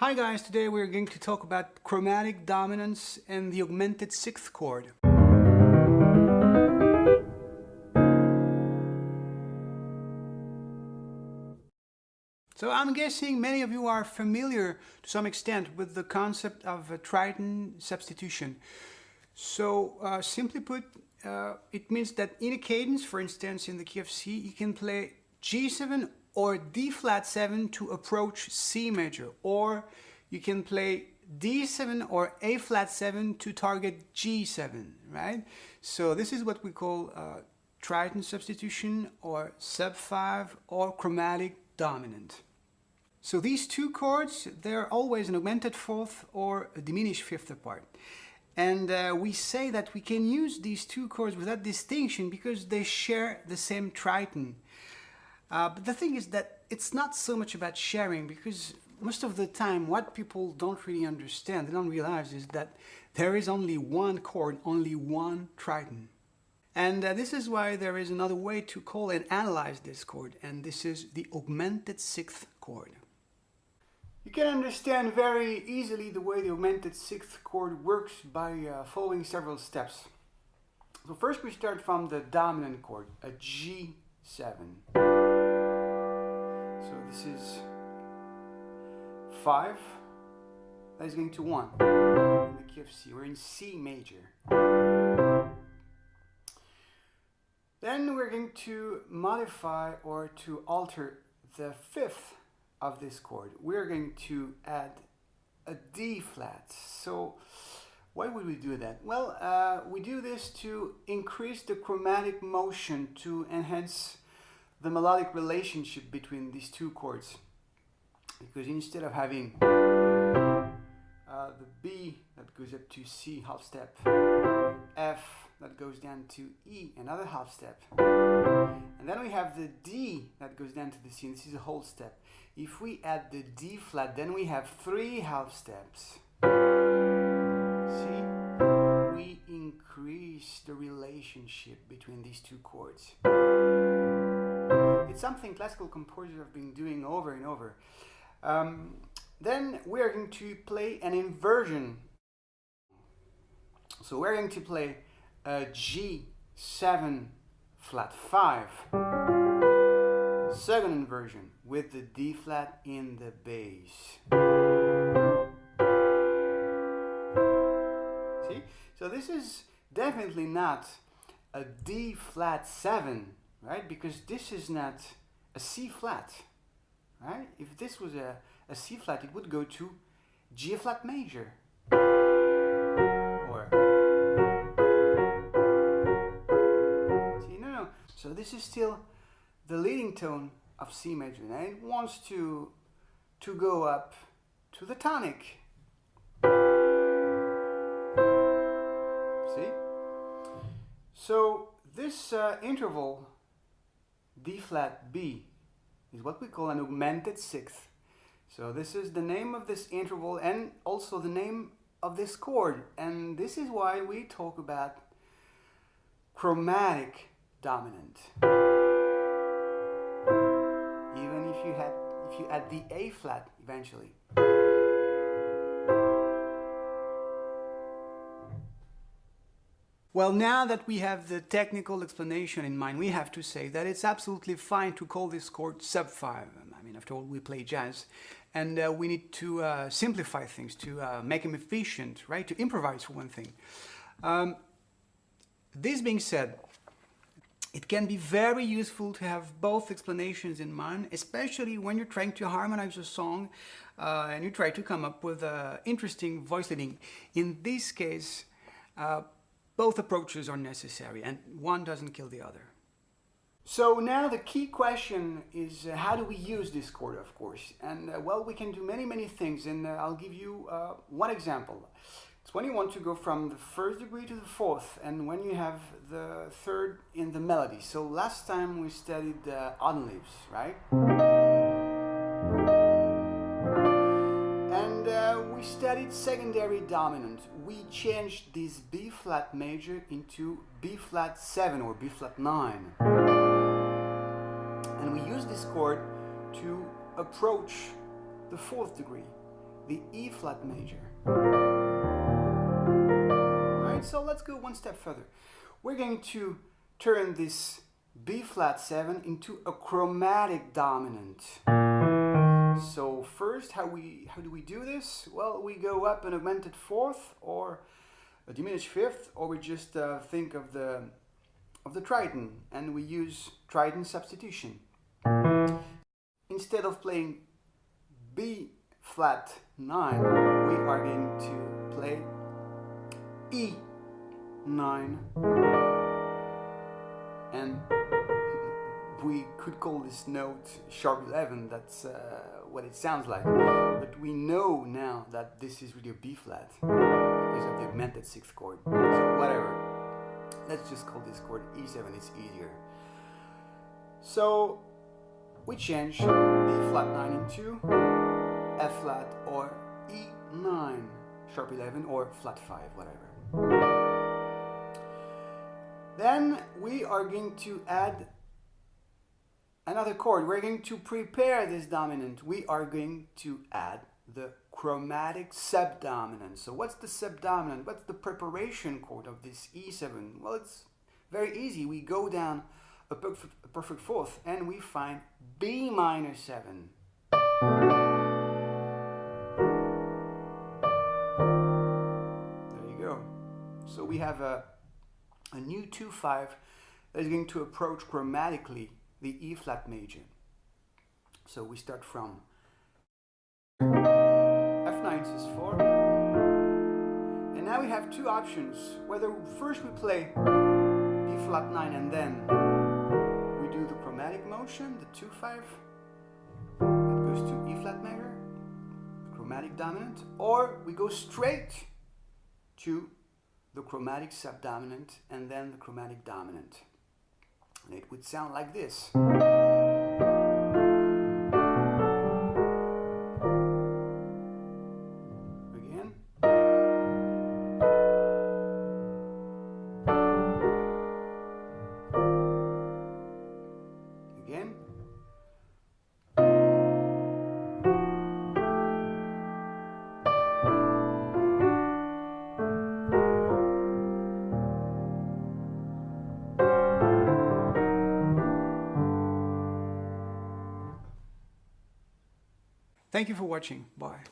Hi guys, today we're going to talk about chromatic dominants and the augmented sixth chord. So I'm guessing many of you are familiar to some extent with the concept of a Trident Substitution. So simply put, it means that in a cadence, for instance in the key of C, you can play G7 or D flat 7 to approach C major, or you can play D7 or A flat 7 to target G7, right? So this is what we call Triton Substitution or sub 5 or chromatic dominant. So these two chords, they're always an augmented fourth or a diminished fifth apart. And we say that we can use these two chords without distinction because they share the same triton. But the thing is that it's not so much about sharing, because most of the time what people don't really understand, they don't realize, is that there is only one chord, only one triton. And this is why there is another way to call and analyze this chord, and this is the augmented sixth chord. You can understand very easily the way the augmented sixth chord works by following several steps. So first we start from the dominant chord, a G7. So this is 5, that is going to 1 in the key of C. We're in C major. Then we're going to modify or to alter the fifth of this chord. We're going to add a D flat. So why would we do that? Well, we do this to increase the chromatic motion, to enhance the melodic relationship between these two chords. Because instead of having the B that goes up to C half step, F that goes down to E another half step, and then we have the D that goes down to the C, and this is a whole step. If we add the D flat, then we have 3 half steps. See? We increase the relationship between these two chords. It's something classical composers have been doing over and over. Then we are going to play an inversion. So we're going to play a G7 flat 5, second inversion, with the D flat in the bass. See? So this is definitely not a D flat 7, right? Because this is not a C flat, right? If this was a C flat, it would go to G flat major. Or see, no. So this is still the leading tone of C major, and it wants to go up to the tonic. See? So this interval D flat B is what we call an augmented sixth. So this is the name of this interval and also the name of this chord, and this is why we talk about chromatic dominant. Even if you add the A flat eventually. Well, now that we have the technical explanation in mind, we have to say that it's absolutely fine to call this chord sub 5. I mean, after all, we play jazz, and we need to simplify things, to make them efficient, right? To improvise, for one thing. This being said, it can be very useful to have both explanations in mind, especially when you're trying to harmonize a song and you try to come up with interesting voice leading. In this case, both approaches are necessary, and one doesn't kill the other. So now the key question is how do we use this chord, of course? And well, we can do many things, and I'll give you one example. It's when you want to go from the first degree to the fourth, and when you have the third in the melody. So last time we studied autumn leaves, right? And we studied secondary dominant. We changed this B flat major into B flat 7 or B flat 9. And we use this chord to approach the fourth degree. the E flat major. Alright, so let's go one step further. We're going to turn this B flat 7 into a chromatic dominant. So first, how do we do this? Well, we go up an augmented fourth or a diminished fifth, or we just think of the Triton, and we use Trident Substitution. Instead of playing B flat 9, we are going to play E 9, and we could call this note sharp 11. That's what it sounds like, but we know now that this is really a B flat because of the augmented sixth chord. So whatever, let's just call this chord E7, it's easier. So we change B flat 9 into F flat or E9, sharp 11 or flat 5, whatever. Then we are going to add another chord. We're going to prepare this dominant. We are going to add the chromatic subdominant. So what's the subdominant? What's the preparation chord of this E7? Well, it's very easy. We go down a perfect fourth and we find B minor 7. There you go. So we have a new 2-5 that is going to approach chromatically the E flat major. So we start from F9 sus4, and now we have two options. Whether first we play B flat 9 and then we do the chromatic motion, the 2-5 that goes to E flat major, chromatic dominant, or we go straight to the chromatic subdominant and then the chromatic dominant. And it would sound like this. Again. Again. Thank you for watching. Bye.